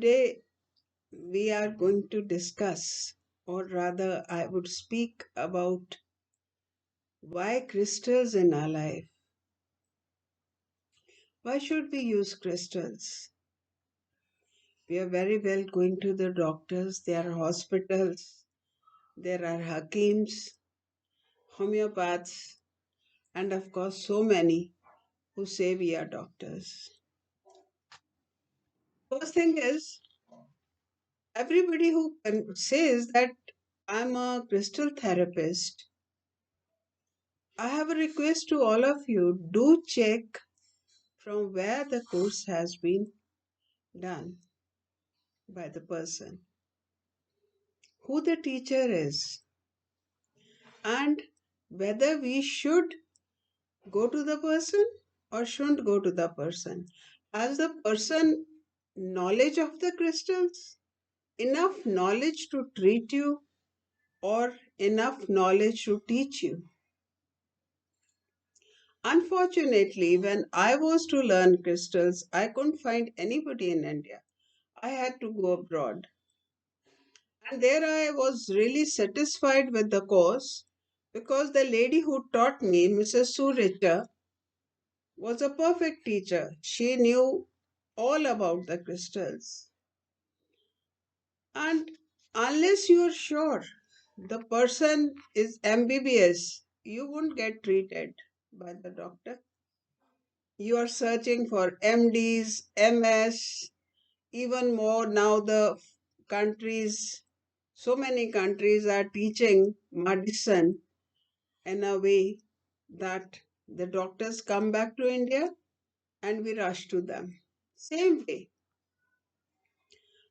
Today we are going to discuss, or rather, I would speak about why crystals in our life. Why should we use crystals? We are very well going to the doctors, there are hospitals, there are hakims, homeopaths, and of course, so many who say we are doctors. First thing is, everybody who says that I'm a crystal therapist, I have a request to all of you, do check from where the course has been done by the person, who the teacher is, and whether we should go to the person or shouldn't go to the person. Has the person knowledge of the crystals? Enough knowledge to treat you or enough knowledge to teach you? Unfortunately, when I was to learn crystals, I couldn't find anybody in India. I had to go abroad. And there I was really satisfied with the course because the lady who taught me, Mrs. Sue Ritcher, was a perfect teacher. She knew all about the crystals. And unless you're sure the person is MBBS, you won't get treated by the doctor. You are searching for MDs, MS, even more now countries, so many countries are teaching medicine in a way that the doctors come back to India and we rush to them. Same way,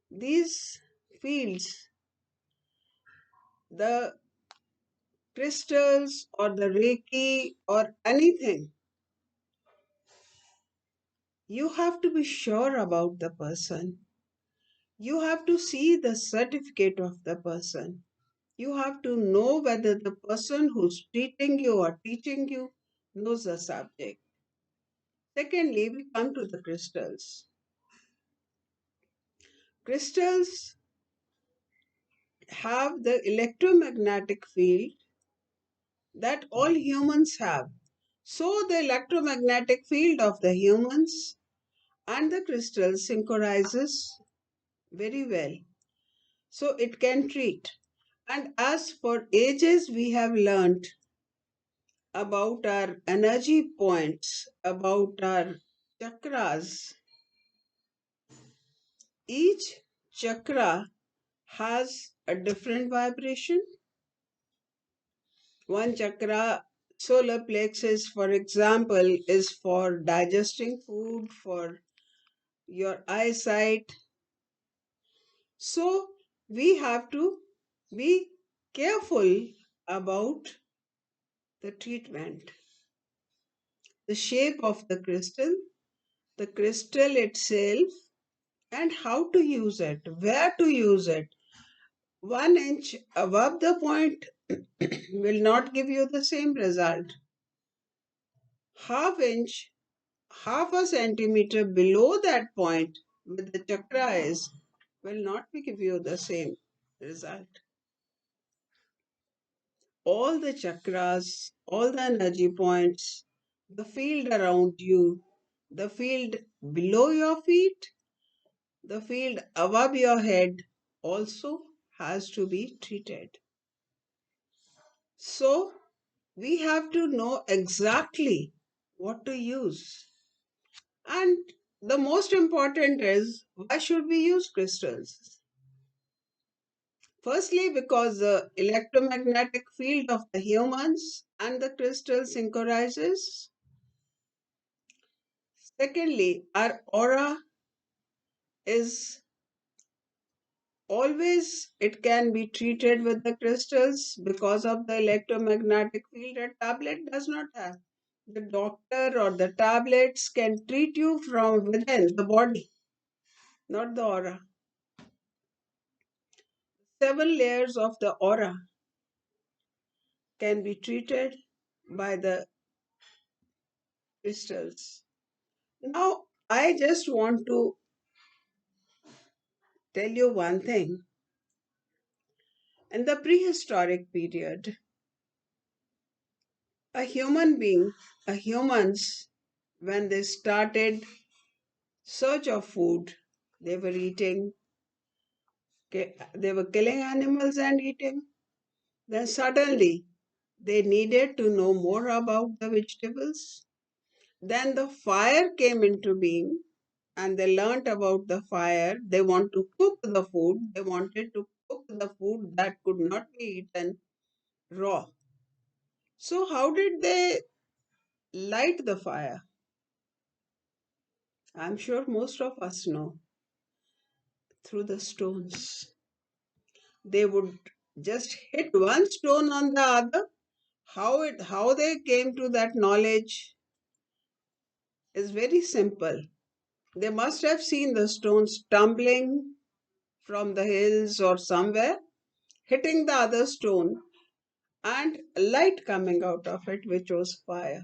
these fields, the crystals or the Reiki or anything, you have to be sure about the person. You have to see the certificate of the person. You have to know whether the person who's treating you or teaching you knows the subject. Secondly, we come to the crystals. Crystals have the electromagnetic field that all humans have. So, the electromagnetic field of the humans and the crystal synchronizes very well. So, it can treat. And as for ages, we have learned about our energy points, about our chakras. Each chakra has a different vibration. One chakra, solar plexus, for example, is for digesting food, for your eyesight. So we have to be careful about the treatment, the shape of the crystal itself, and how to use it, where to use it. 1 inch above the point will not give you the same result. Half inch, half a centimeter below that point where the chakra is will not give you the same result. All the chakras, all the energy points, the field around you, the field below your feet, the field above your head also has to be treated. So, we have to know exactly what to use. And the most important is, why should we use crystals? Firstly, because the electromagnetic field of the humans and the crystal synchronizes. Secondly, our aura is always, it can be treated with the crystals because of the electromagnetic field a tablet does not have. The doctor or the tablets can treat you from within the body, not the aura. 7 layers of the aura can be treated by the crystals. Now, I just want to tell you one thing. In the prehistoric period, a human being, a humans, when they started search of food, they were eating, they were killing animals and eating. Then suddenly they needed to know more about the vegetables. Then the fire came into being and they learnt about the fire. They want to cook the food. They wanted to cook the food that could not be eaten raw. So, how did they light the fire? I'm sure most of us know through the stones. They would just hit one stone on the other. How they came to that knowledge is very simple. They must have seen the stones tumbling from the hills or somewhere, hitting the other stone, and light coming out of it, which was fire.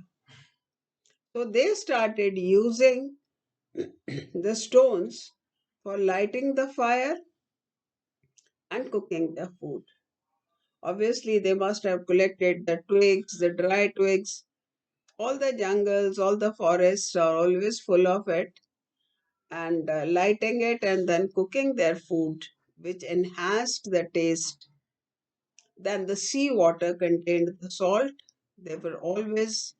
So they started using the stones for lighting the fire and cooking their food. Obviously, they must have collected the twigs, the dry twigs. All the jungles, all the forests are always full of it, and lighting it and then cooking their food, which enhanced the taste. Then the sea water contained the salt. They were always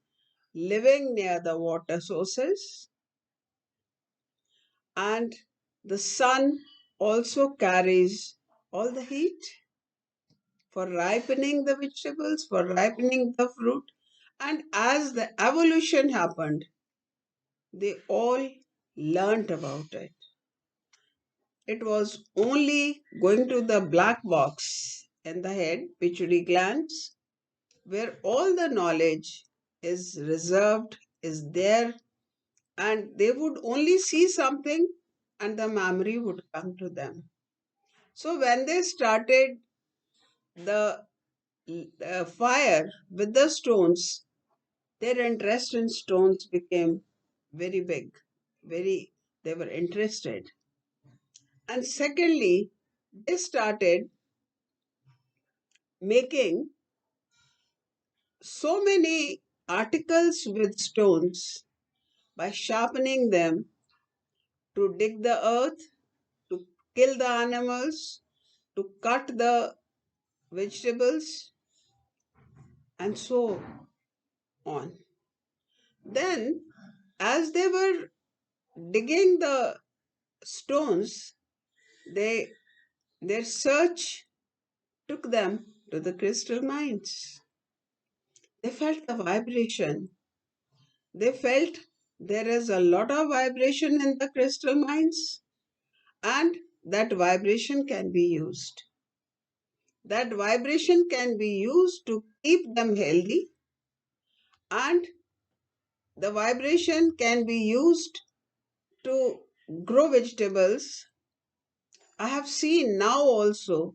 living near the water sources, and the sun also carries all the heat for ripening the vegetables, for ripening the fruit. And as the evolution happened, they all learnt about it. It was only going to the black box in the head, pituitary glands, where all the knowledge is reserved, is there, and they would only see something and the memory would come to them. So when they started the fire with the stones, their interest in stones became very big, very, they were interested. And secondly, they started making so many articles with stones by sharpening them to dig the earth, to kill the animals, to cut the vegetables, and so on. Then, as they were digging the stones, they their search took them to the crystal mines. They felt the vibration. They felt there is a lot of vibration in the crystal mines, and that vibration can be used. That vibration can be used to keep them healthy, and the vibration can be used to grow vegetables. I have seen now also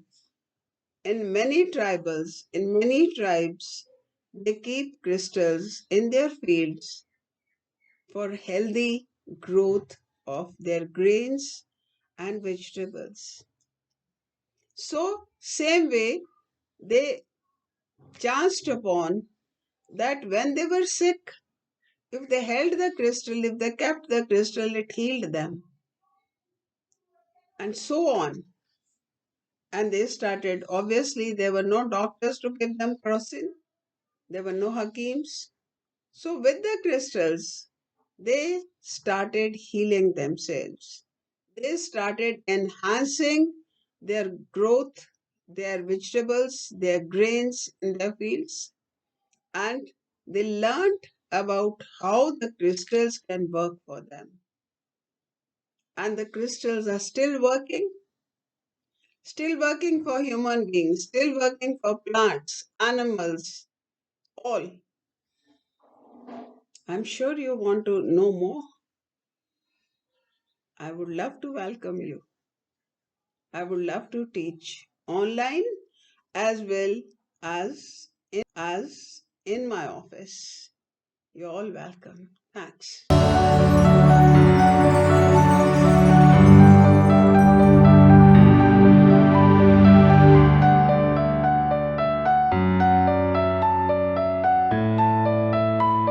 in many tribals, in many tribes, they keep crystals in their fields for healthy growth of their grains and vegetables. So, same way, they chanced upon that when they were sick, if they held the crystal, if they kept the crystal, it healed them, and so on. And they started, obviously, there were no doctors to give them kerosene, there were no hakims. So, with the crystals, they started healing themselves. They started enhancing their growth, their vegetables, their grains in their fields, and they learned about how the crystals can work for them. And the crystals are still working for human beings, still working for plants, animals, all. I'm sure you want to know more. I would love to welcome you. I would love to teach online as well as in my office. You're all welcome. Thanks.